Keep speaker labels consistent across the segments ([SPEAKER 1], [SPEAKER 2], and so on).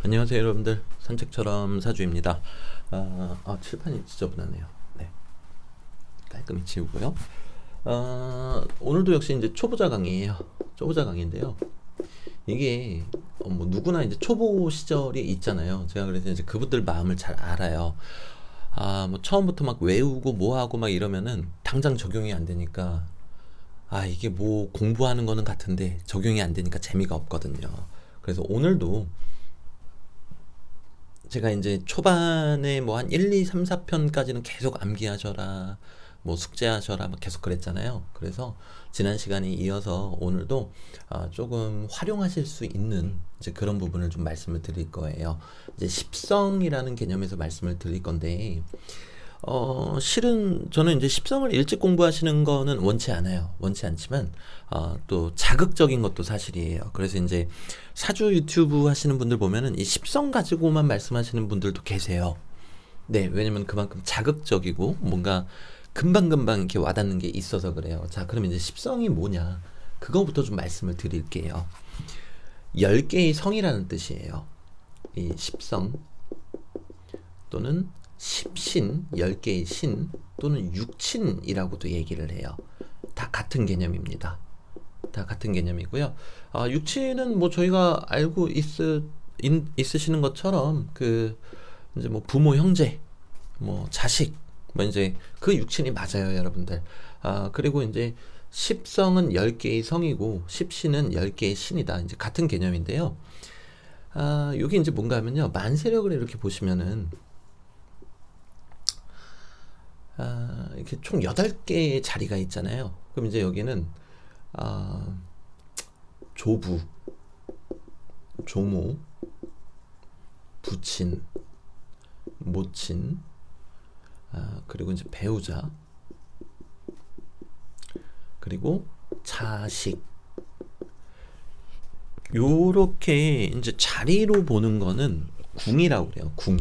[SPEAKER 1] 안녕하세요 여러분들, 산책처럼 사주입니다. 칠판이 지저분하네요. 네, 깔끔히 치우고요. 오늘도 역시 이제 초보자 강의예요. 초보자 강의인데요. 이게 뭐 누구나 이제 초보 시절이 있잖아요. 제가 그래서 이제 그분들 마음을 잘 알아요. 뭐 처음부터 막 외우고 뭐 하고 막 이러면은 당장 적용이 안 되니까, 이게 뭐 공부하는 거는 같은데 적용이 안 되니까 재미가 없거든요. 그래서 오늘도 제가 이제 초반에 뭐 한 1, 2, 3, 4편까지는 계속 암기하셔라, 뭐 숙제하셔라, 막 계속 그랬잖아요. 그래서 지난 시간에 이어서 오늘도 조금 활용하실 수 있는 이제 그런 부분을 좀 말씀을 드릴 거예요. 이제 십성이라는 개념에서 말씀을 드릴 건데, 실은 저는 이제 십성을 일찍 공부하시는 거는 원치 않아요. 원치 않지만, 또 자극적인 것도 사실이에요. 그래서 이제 사주 유튜브 하시는 분들 보면은 이 십성 가지고만 말씀하시는 분들도 계세요. 네, 왜냐면 그만큼 자극적이고 뭔가 금방금방 이렇게 와닿는 게 있어서 그래요. 자, 그럼 이제 십성이 뭐냐? 그거부터 좀 말씀을 드릴게요. 10개의 성이라는 뜻이에요. 이 십성 또는 십신, 10개의 신 또는 육친이라고도 얘기를 해요. 다 같은 개념입니다. 다 같은 개념이고요. 육친은 뭐 저희가 알고 있으시는 것처럼 그 이제 뭐 부모, 형제, 뭐 자식, 뭐 이제 그 육친이 맞아요, 여러분들. 그리고 이제 십성은 10개의 성이고 십신은 10개의 신이다. 이제 같은 개념인데요. 여기 이제 뭔가 하면요. 만세력을 이렇게 보시면은 이렇게 총 8개의 자리가 있잖아요. 그럼 이제 여기는 조부, 조모, 부친, 모친, 그리고 이제 배우자, 그리고 자식. 요렇게 이제 자리로 보는 거는 궁이라고 그래요. 궁.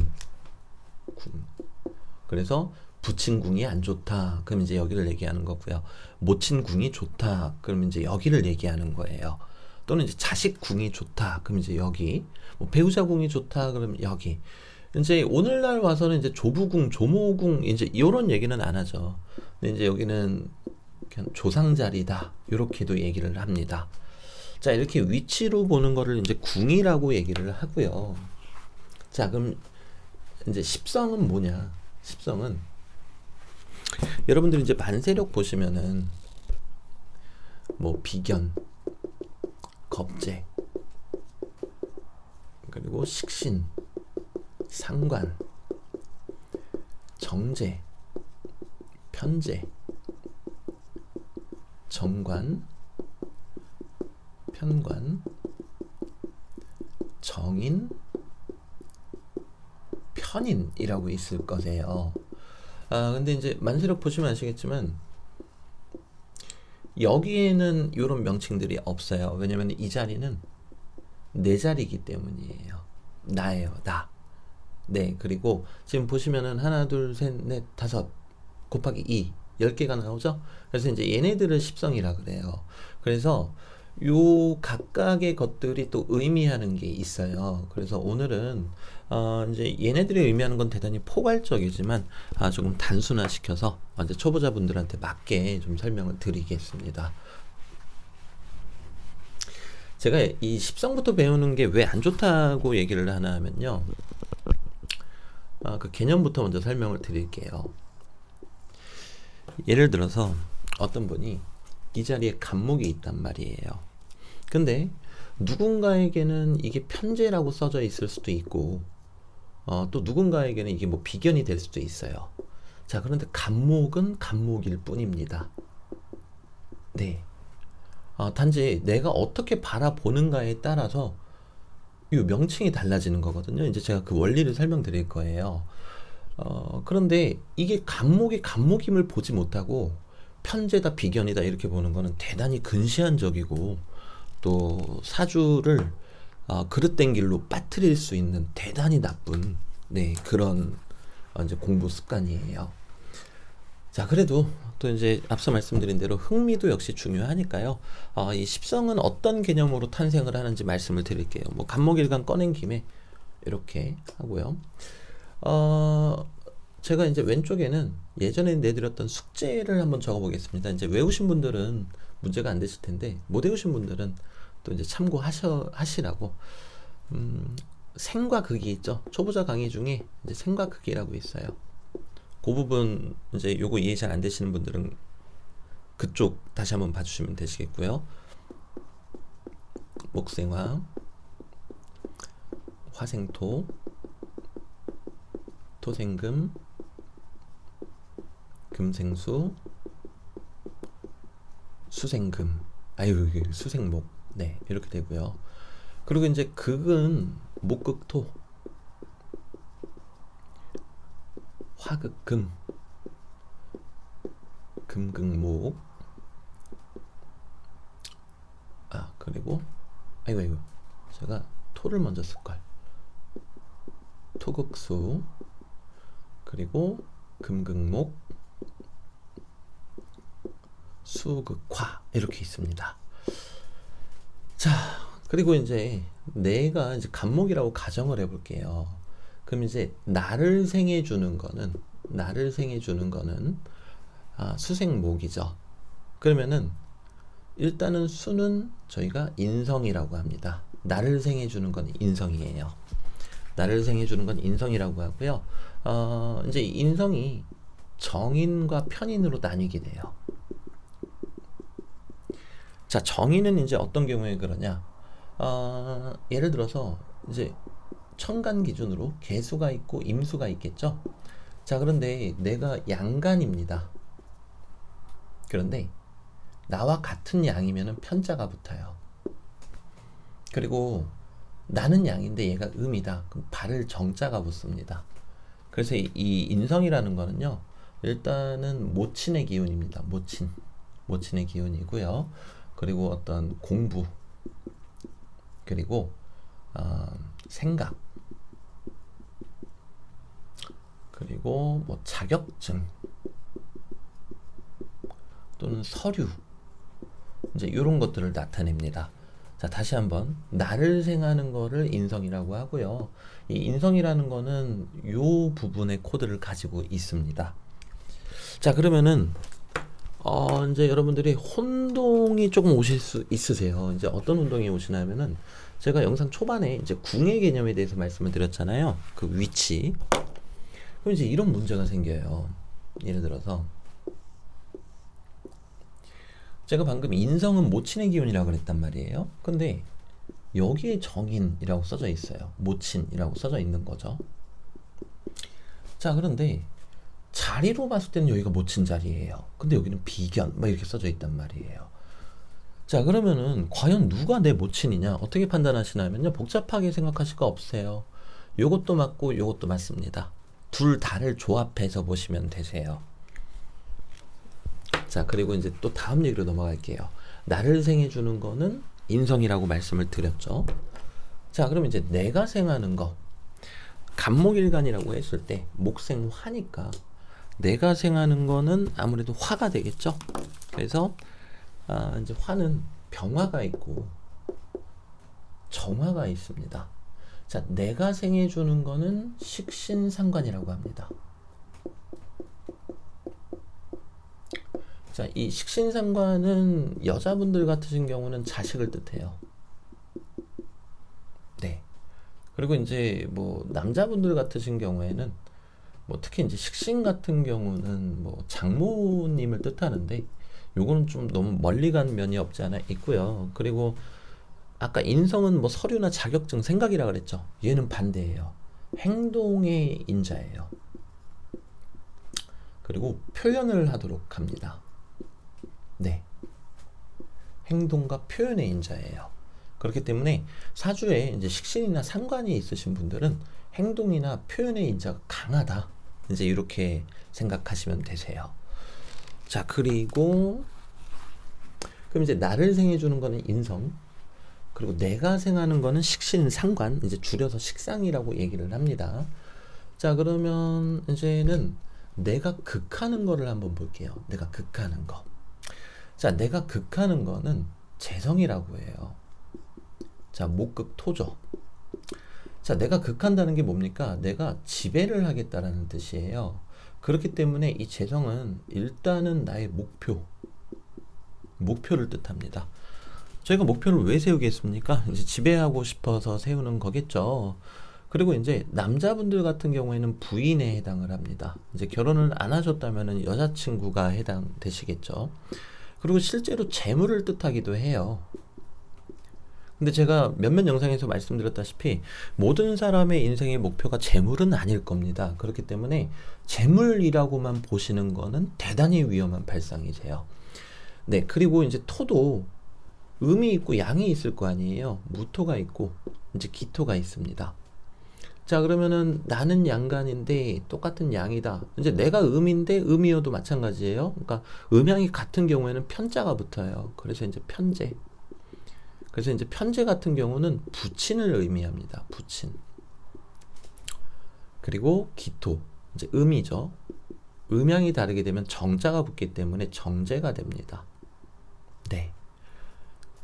[SPEAKER 1] 그래서 부친궁이 안 좋다. 그럼 이제 여기를 얘기하는 거고요. 모친궁이 좋다. 그럼 이제 여기를 얘기하는 거예요. 또는 이제 자식궁이 좋다. 그럼 이제 여기. 뭐 배우자궁이 좋다. 그러면 여기. 이제 오늘날 와서는 이제 조부궁, 조모궁 이제 이런 얘기는 안 하죠. 근데 이제 여기는 그냥 조상자리다. 이렇게도 얘기를 합니다. 자, 이렇게 위치로 보는 거를 이제 궁이라고 얘기를 하고요. 자, 그럼 이제 십성은 뭐냐? 십성은 여러분들이 이제 만세력 보시면은 뭐 비견, 겁재, 그리고 식신, 상관, 정제, 편제, 정관, 편관, 정인, 편인이라고 있을 거세요. 근데 이제 만세력 보시면 아시겠지만 여기에는 이런 명칭들이 없어요. 왜냐면 이 자리는 내 자리이기 때문이에요. 나예요, 나. 네, 그리고 지금 보시면은 하나, 둘, 셋, 넷, 다섯 곱하기 2, 10개가 나오죠? 그래서 이제 얘네들을 십성이라 그래요. 그래서 요 각각의 것들이 또 의미하는 게 있어요. 그래서 오늘은 이제 얘네들이 의미하는 건 대단히 포괄적이지만 조금 단순화시켜서 이제 초보자분들한테 맞게 좀 설명을 드리겠습니다. 제가 이 십성부터 배우는 게 왜 안 좋다고 얘기를 하나 하면요. 그 개념부터 먼저 설명을 드릴게요. 예를 들어서 어떤 분이 이 자리에 간목이 있단 말이에요. 근데 누군가에게는 이게 편제라고 써져 있을 수도 있고, 또 누군가에게는 이게 뭐 비견이 될 수도 있어요. 자, 그런데 간목은 간목일 뿐입니다. 네. 단지 내가 어떻게 바라보는가에 따라서 이 명칭이 달라지는 거거든요. 이제 제가 그 원리를 설명드릴 거예요. 그런데 이게 간목이 간목임을 보지 못하고 편제다 비견이다 이렇게 보는 거는 대단히 근시안적이고 또 사주를 그릇된 길로 빠뜨릴 수 있는 대단히 나쁜 그런 이제 공부 습관이에요. 자, 그래도 또 이제 앞서 말씀드린 대로 흥미도 역시 중요하니까요. 이 십성은 어떤 개념으로 탄생을 하는지 말씀을 드릴게요. 뭐 간목일간 꺼낸 김에 이렇게 하고요. 제가 이제 왼쪽에는 예전에 내드렸던 숙제를 한번 적어 보겠습니다. 이제 외우신 분들은 문제가 안 되실 텐데 못 외우신 분들은 또 이제 참고하시라고 생과 극이 있죠. 초보자 강의 중에 이제 생과 극이라고 있어요. 그 부분 이제 요거 이해 잘 안 되시는 분들은 그쪽 다시 한번 봐주시면 되시겠고요. 목생화, 화생토, 토생금, 금생수, 수생금, 아유 수생목, 네 이렇게 되고요. 그리고 이제 극은 목극토, 화극금, 금극목, 그리고 아이고 제가 토를 먼저 쓸걸, 토극수, 그리고 금극목, 수극화 이렇게 있습니다. 자, 그리고 이제 내가 이제 간목이라고 가정을 해볼게요. 그럼 이제 나를 생해주는 거는 수생목이죠. 그러면은 일단은 수는 저희가 인성이라고 합니다. 나를 생해주는 건 인성이에요. 나를 생해주는 건 인성이라고 하고요. 이제 인성이 정인과 편인으로 나뉘게 돼요. 자, 정인은 이제 어떤 경우에 그러냐? 예를 들어서 이제 천간 기준으로 개수가 있고 임수가 있겠죠? 자, 그런데 내가 양간입니다. 그런데 나와 같은 양이면 편자가 붙어요. 그리고 나는 양인데 얘가 음이다. 그럼 발을 정자가 붙습니다. 그래서 이 인성이라는 거는요, 일단은 모친의 기운입니다. 모친의 기운이고요. 그리고 어떤 공부, 그리고 생각, 그리고 뭐 자격증 또는 서류, 이제 이런 것들을 나타냅니다. 자, 다시 한번 나를 생하는 거를 인성이라고 하고요. 이 인성이라는 거는 요 부분의 코드를 가지고 있습니다. 자, 그러면은 이제 여러분들이 혼동이 조금 오실 수 있으세요. 이제 어떤 혼동이 오시냐면은 제가 영상 초반에 이제 궁의 개념에 대해서 말씀을 드렸잖아요. 그 위치. 그럼 이제 이런 문제가 생겨요. 예를 들어서 제가 방금 인성은 모친의 기운이라고 그랬단 말이에요. 근데 여기에 정인이라고 써져 있어요. 모친이라고 써져 있는 거죠. 자, 그런데 자리로 봤을 때는 여기가 모친 자리예요. 근데 여기는 비견 막 이렇게 써져 있단 말이에요. 자, 그러면은 과연 누가 내 모친이냐 어떻게 판단하시냐면요, 복잡하게 생각하실 거 없어요. 요것도 맞고 요것도 맞습니다. 둘 다를 조합해서 보시면 되세요. 자, 그리고 이제 또 다음 얘기로 넘어갈게요. 나를 생해주는 거는 인성이라고 말씀을 드렸죠. 자, 그러면 이제 내가 생하는 거, 간목일간이라고 했을 때 목생화니까 내가 생하는 거는 아무래도 화가 되겠죠. 그래서 이제 화는 병화가 있고 정화가 있습니다. 자, 내가 생해주는 거는 식신상관이라고 합니다. 자, 이 식신상관은 여자분들 같으신 경우는 자식을 뜻해요. 네. 그리고 이제 뭐 남자분들 같으신 경우에는 뭐 특히 이제 식신 같은 경우는 뭐 장모님을 뜻하는데 요거는 좀 너무 멀리 간 면이 없지 않아 있고요. 그리고 아까 인성은 뭐 서류나 자격증, 생각이라 그랬죠. 얘는 반대예요. 행동의 인자예요. 그리고 표현을 하도록 합니다. 네. 행동과 표현의 인자예요. 그렇기 때문에 사주에 이제 식신이나 상관이 있으신 분들은 행동이나 표현의 인자가 강하다. 이제 이렇게 생각하시면 되세요. 자, 그리고 그럼 이제 나를 생해주는 거는 인성, 그리고 내가 생하는 거는 식신, 상관, 이제 줄여서 식상이라고 얘기를 합니다. 자, 그러면 이제는 내가 극하는 거를 한번 볼게요. 내가 극하는 거. 자, 내가 극하는 거는 재성이라고 해요. 자, 목극토죠. 자, 내가 극한다는 게 뭡니까? 내가 지배를 하겠다라는 뜻이에요. 그렇기 때문에 이 재성은 일단은 나의 목표를 뜻합니다. 저희가 목표를 왜 세우겠습니까? 이제 지배하고 싶어서 세우는 거겠죠. 그리고 이제 남자분들 같은 경우에는 부인에 해당을 합니다. 이제 결혼을 안 하셨다면은 여자친구가 해당되시겠죠. 그리고 실제로 재물을 뜻하기도 해요. 근데 제가 몇몇 영상에서 말씀드렸다시피 모든 사람의 인생의 목표가 재물은 아닐 겁니다. 그렇기 때문에 재물이라고만 보시는 거는 대단히 위험한 발상이세요. 네, 그리고 이제 토도 음이 있고 양이 있을 거 아니에요. 무토가 있고 이제 기토가 있습니다. 자, 그러면은 나는 양간인데 똑같은 양이다. 이제 내가 음인데 음이어도 마찬가지예요. 그러니까 음양이 같은 경우에는 편자가 붙어요. 그래서 이제 편재. 그래서 이제 편재 같은 경우는 부친을 의미합니다. 부친. 그리고 기토. 이제 음이죠. 음양이 다르게 되면 정자가 붙기 때문에 정재가 됩니다. 네.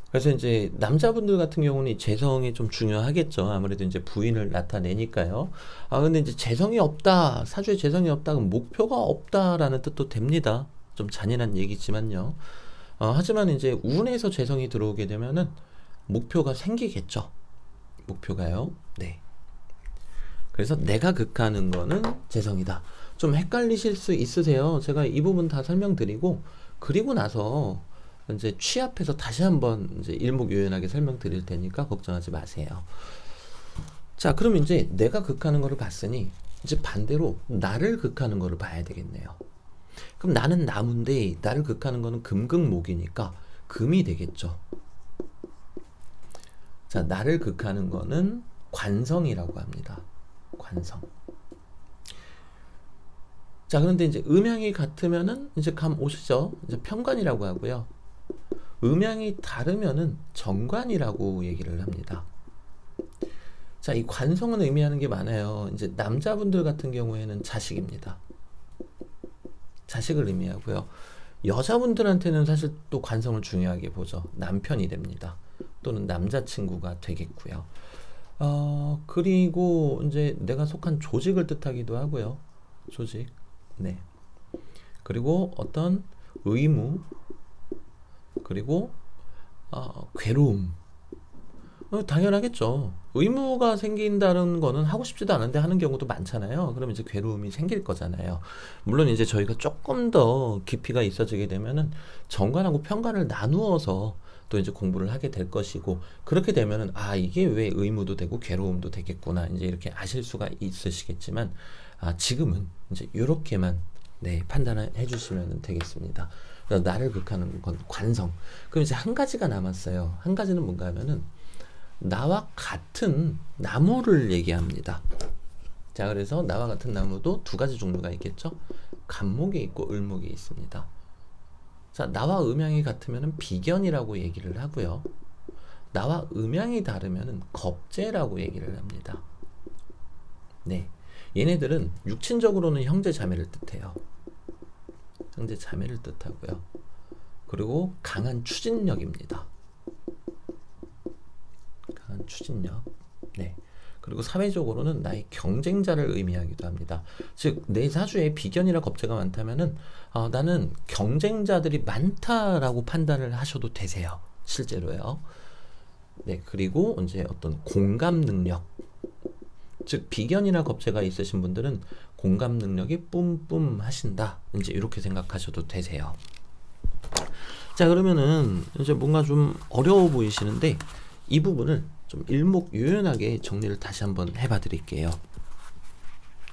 [SPEAKER 1] 그래서 이제 남자분들 같은 경우는 이 재성이 좀 중요하겠죠. 아무래도 이제 부인을 나타내니까요. 아, 근데 이제 재성이 없다. 사주에 재성이 없다. 그럼 목표가 없다라는 뜻도 됩니다. 좀 잔인한 얘기지만요. 하지만 이제 운에서 재성이 들어오게 되면은 목표가 생기겠죠. 목표가요. 네. 그래서 내가 극하는 거는 재성이다. 좀 헷갈리실 수 있으세요. 제가 이 부분 다 설명드리고 그리고 나서 이제 취합해서 다시 한번 이제 일목요연하게 설명드릴 테니까 걱정하지 마세요. 자, 그럼 이제 내가 극하는 거를 봤으니 이제 반대로 나를 극하는 거를 봐야 되겠네요. 그럼 나는 나무인데 나를 극하는 거는 금극목이니까 금이 되겠죠. 자, 나를 극하는 거는 관성이라고 합니다. 관성. 자, 그런데 이제 음양이 같으면은 이제 감 오시죠? 이제 편관이라고 하고요. 음양이 다르면은 정관이라고 얘기를 합니다. 자, 이 관성은 의미하는 게 많아요. 이제 남자분들 같은 경우에는 자식입니다. 자식을 의미하고요. 여자분들한테는 사실 또 관성을 중요하게 보죠. 남편이 됩니다. 또는 남자친구가 되겠고요. 그리고 이제 내가 속한 조직을 뜻하기도 하고요. 조직. 네. 그리고 어떤 의무, 그리고 괴로움. 당연하겠죠. 의무가 생긴다는 거는 하고 싶지도 않은데 하는 경우도 많잖아요. 그러면 이제 괴로움이 생길 거잖아요. 물론 이제 저희가 조금 더 깊이가 있어지게 되면은 정관하고 편관을 나누어서 또 이제 공부를 하게 될 것이고, 그렇게 되면은 이게 왜 의무도 되고 괴로움도 되겠구나 이제 이렇게 아실 수가 있으시겠지만, 지금은 이제 이렇게만 판단해 주시면 되겠습니다. 나를 극하는 건 관성. 그럼 이제 한 가지가 남았어요. 한 가지는 뭔가 하면은 나와 같은 나무를 얘기합니다. 자, 그래서 나와 같은 나무도 두 가지 종류가 있겠죠. 간목이 있고 을목이 있습니다. 자, 나와 음양이 같으면 비견이라고 얘기를 하고요. 나와 음양이 다르면 겁재라고 얘기를 합니다. 네, 얘네들은 육친적으로는 형제 자매를 뜻해요. 형제 자매를 뜻하고요. 그리고 강한 추진력입니다. 강한 추진력. 네. 그리고 사회적으로는 나의 경쟁자를 의미하기도 합니다. 즉, 내 사주에 비견이나 겁재가 많다면은 나는 경쟁자들이 많다라고 판단을 하셔도 되세요. 실제로요. 네. 그리고 이제 어떤 공감 능력. 즉, 비견이나 겁재가 있으신 분들은 공감 능력이 뿜뿜 하신다. 이제 이렇게 생각하셔도 되세요. 자, 그러면은 이제 뭔가 좀 어려워 보이시는데 이 부분을 좀 일목요연하게 정리를 다시 한번 해봐 드릴게요.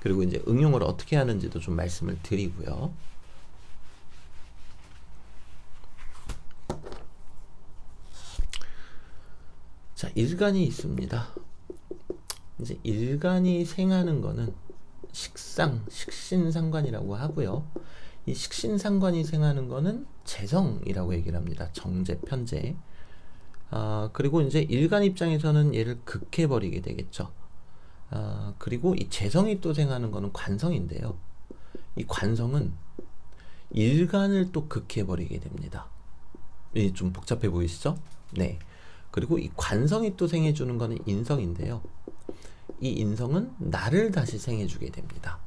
[SPEAKER 1] 그리고 이제 응용을 어떻게 하는지도 좀 말씀을 드리고요. 자, 일간이 있습니다. 이제 일간이 생하는 거는 식신상관이라고 하고요. 이 식신상관이 생하는 거는 재성이라고 얘기를 합니다. 정재, 편재. 그리고 이제 일간 입장에서는 얘를 극해버리게 되겠죠. 그리고 이 재성이 또 생하는 거는 관성인데요. 이 관성은 일간을 또 극해버리게 됩니다. 이 좀 복잡해 보이시죠? 네. 그리고 이 관성이 또 생해주는 거는 인성인데요. 이 인성은 나를 다시 생해주게 됩니다.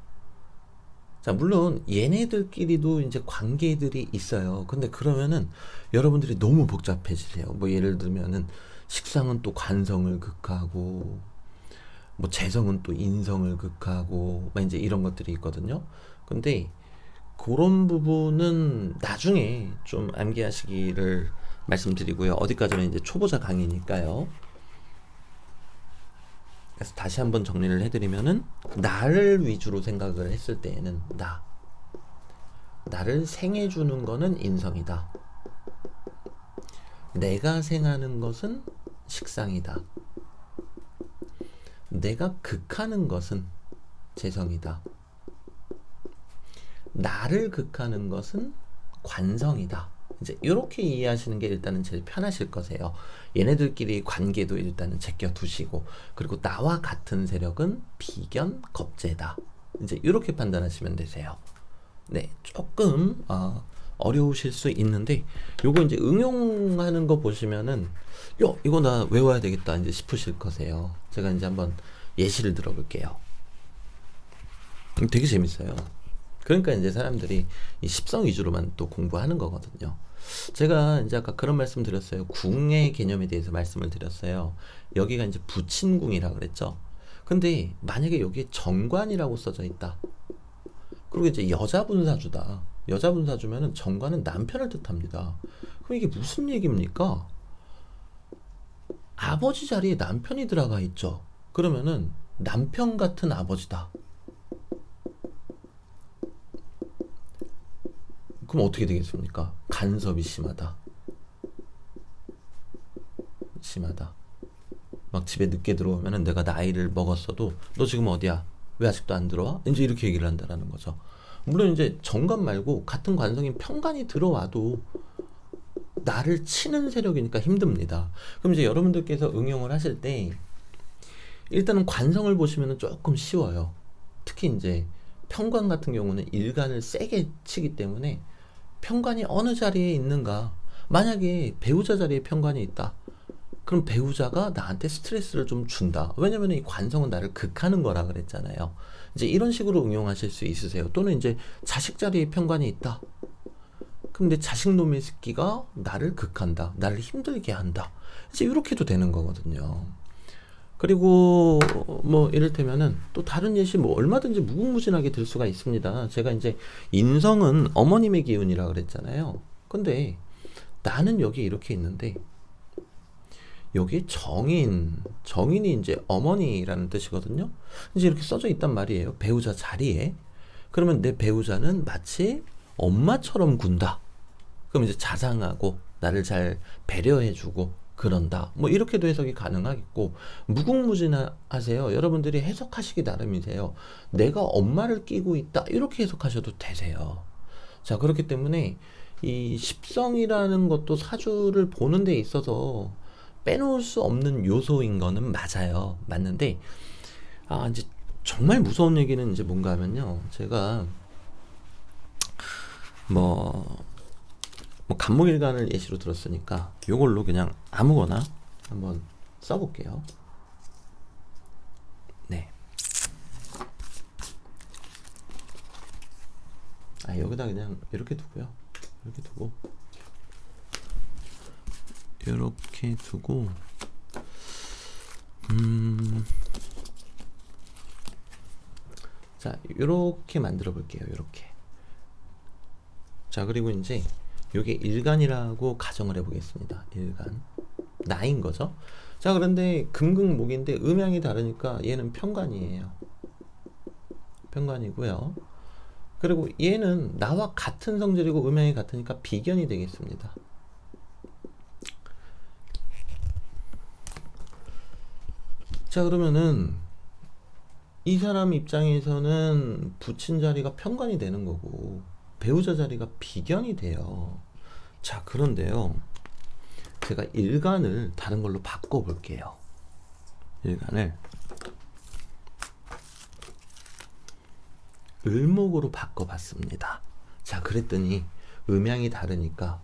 [SPEAKER 1] 자, 물론 얘네들끼리도 이제 관계들이 있어요. 근데 그러면은 여러분들이 너무 복잡해지세요. 뭐 예를 들면은 식상은 또 관성을 극하고, 뭐 재성은 또 인성을 극하고, 막 이제 이런 것들이 있거든요. 근데 그런 부분은 나중에 좀 암기하시기를 말씀드리고요. 어디까지는 이제 초보자 강의니까요. 그래서 다시 한번 정리를 해드리면은, 나를 위주로 생각을 했을 때에는 나를 생해주는 거는 인성이다. 내가 생하는 것은 식상이다. 내가 극하는 것은 재성이다. 나를 극하는 것은 관성이다. 이제 이렇게 이해하시는 게 일단은 제일 편하실 거세요. 얘네들끼리 관계도 일단은 제껴 두시고, 그리고 나와 같은 세력은 비견, 겁재다. 이제 이렇게 판단하시면 되세요. 네, 조금 어려우실 수 있는데, 요거 이제 응용하는 거 보시면은 이거 나 외워야 되겠다 이제 싶으실 거세요. 제가 이제 한번 예시를 들어볼게요. 되게 재밌어요. 그러니까 이제 사람들이 이 십성 위주로만 또 공부하는 거거든요. 제가 이제 아까 그런 말씀 드렸어요. 궁의 개념에 대해서 말씀을 드렸어요. 여기가 이제 부친궁이라 그랬죠. 근데 만약에 여기에 정관이라고 써져 있다. 그리고 이제 여자분사주다. 여자분사주면은 정관은 남편을 뜻합니다. 그럼 이게 무슨 얘기입니까? 아버지 자리에 남편이 들어가 있죠. 그러면은 남편 같은 아버지다. 그럼 어떻게 되겠습니까? 간섭이 심하다. 심하다. 막 집에 늦게 들어오면은 내가 나이를 먹었어도 너 지금 어디야? 왜 아직도 안 들어와? 이제 이렇게 얘기를 한다라는 거죠. 물론 이제 정관 말고 같은 관성인 편관이 들어와도 나를 치는 세력이니까 힘듭니다. 그럼 이제 여러분들께서 응용을 하실 때 일단은 관성을 보시면은 조금 쉬워요. 특히 이제 편관 같은 경우는 일간을 세게 치기 때문에 편관이 어느 자리에 있는가. 만약에 배우자 자리에 편관이 있다. 그럼 배우자가 나한테 스트레스를 좀 준다. 왜냐면 이 관성은 나를 극하는 거라 그랬잖아요. 이제 이런 식으로 응용하실 수 있으세요. 또는 이제 자식 자리에 편관이 있다. 그럼 내 자식 놈의 새끼가 나를 극한다. 나를 힘들게 한다. 이제 이렇게도 되는 거거든요. 그리고 뭐 이를테면은 또 다른 예시 뭐 얼마든지 무궁무진하게 들 수가 있습니다. 제가 이제 인성은 어머님의 기운이라 그랬잖아요. 근데 나는 여기 이렇게 있는데 여기 정인이 이제 어머니라는 뜻이거든요. 이제 이렇게 써져 있단 말이에요. 배우자 자리에. 그러면 내 배우자는 마치 엄마처럼 군다. 그럼 이제 자상하고 나를 잘 배려해주고 그런다. 뭐 이렇게도 해석이 가능하겠고, 무궁무진하세요. 여러분들이 해석하시기 나름이세요. 내가 엄마를 끼고 있다. 이렇게 해석하셔도 되세요. 자, 그렇기 때문에 이 십성이라는 것도 사주를 보는 데 있어서 빼놓을 수 없는 요소인 거는 맞아요. 맞는데 이제 정말 무서운 얘기는 이제 뭔가 하면요. 제가 뭐 간목일간을 예시로 들었으니까 요걸로 그냥 아무거나 한번 써볼게요. 네. 여기다 그냥 이렇게 두고요. 이렇게 두고 이렇게 두고 자, 이렇게 만들어 볼게요. 이렇게. 자, 그리고 이제 요게 일간이라고 가정을 해보겠습니다. 일간. 나인 거죠. 자, 그런데 금극목인데 음양이 다르니까 얘는 편관이에요. 편관이고요. 그리고 얘는 나와 같은 성질이고 음양이 같으니까 비견이 되겠습니다. 자, 그러면은 이 사람 입장에서는 부친 자리가 편관이 되는 거고 배우자 자리가 비견이 돼요. 자, 그런데요. 제가 일간을 다른 걸로 바꿔볼게요. 일간을 을목으로 바꿔봤습니다. 자, 그랬더니 음양이 다르니까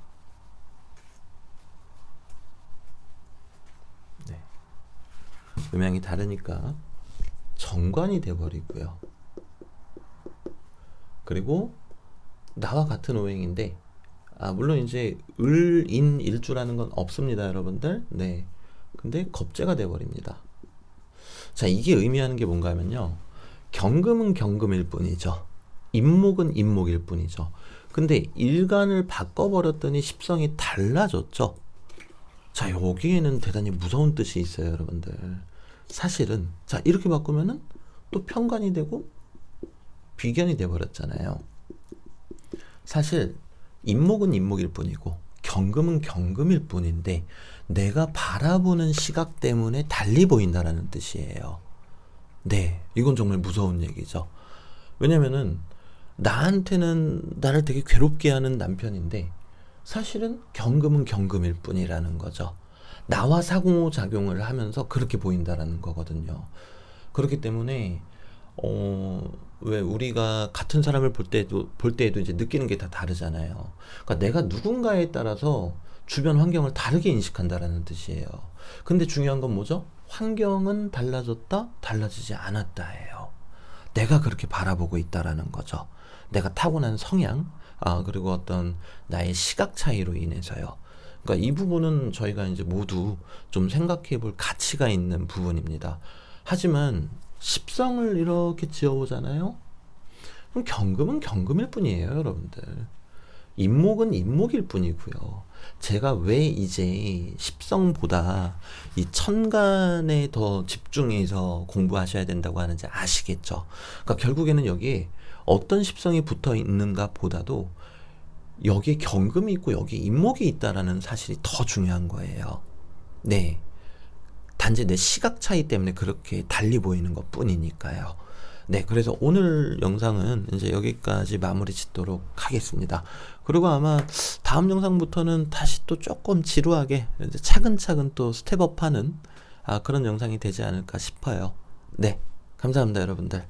[SPEAKER 1] 음양이 다르니까 정관이 돼버리고요. 그리고 나와 같은 오행인데 물론 이제 을인 일주라는 건 없습니다, 여러분들. 네. 근데 겁재가 돼버립니다. 자, 이게 의미하는 게 뭔가 하면요. 경금은 경금일 뿐이죠. 임목은 임목일 뿐이죠. 근데 일간을 바꿔버렸더니 십성이 달라졌죠. 자, 여기에는 대단히 무서운 뜻이 있어요, 여러분들. 사실은 자, 이렇게 바꾸면은 또 편관이 되고 비견이 돼버렸잖아요. 사실 임목은 임목일 뿐이고 경금은 경금일 뿐인데 내가 바라보는 시각 때문에 달리 보인다라는 뜻이에요. 네, 이건 정말 무서운 얘기죠. 왜냐면은 나한테는 나를 되게 괴롭게 하는 남편인데 사실은 경금은 경금일 뿐이라는 거죠. 나와 상호작용을 하면서 그렇게 보인다라는 거거든요. 그렇기 때문에 왜 우리가 같은 사람을 볼 때에도 이제 느끼는 게 다 다르잖아요. 그러니까 내가 누군가에 따라서 주변 환경을 다르게 인식한다라는 뜻이에요. 근데 중요한 건 뭐죠? 환경은 달라졌다, 달라지지 않았다예요. 내가 그렇게 바라보고 있다라는 거죠. 내가 타고난 성향, 그리고 어떤 나의 시각 차이로 인해서요. 그러니까 이 부분은 저희가 이제 모두 좀 생각해 볼 가치가 있는 부분입니다. 하지만 십성을 이렇게 지어보잖아요. 그럼 경금은 경금일 뿐이에요, 여러분들. 임목은 임목일 뿐이고요. 제가 왜 이제 십성보다 이 천간에 더 집중해서 공부하셔야 된다고 하는지 아시겠죠? 그러니까 결국에는 여기에 어떤 십성이 붙어 있는가 보다도 여기에 경금이 있고 여기에 임목이 있다라는 사실이 더 중요한 거예요. 네. 단지 내 시각 차이 때문에 그렇게 달리 보이는 것 뿐이니까요. 네, 그래서 오늘 영상은 이제 여기까지 마무리 짓도록 하겠습니다. 그리고 아마 다음 영상부터는 다시 또 조금 지루하게 이제 차근차근 또 스텝업하는 그런 영상이 되지 않을까 싶어요. 네, 감사합니다, 여러분들.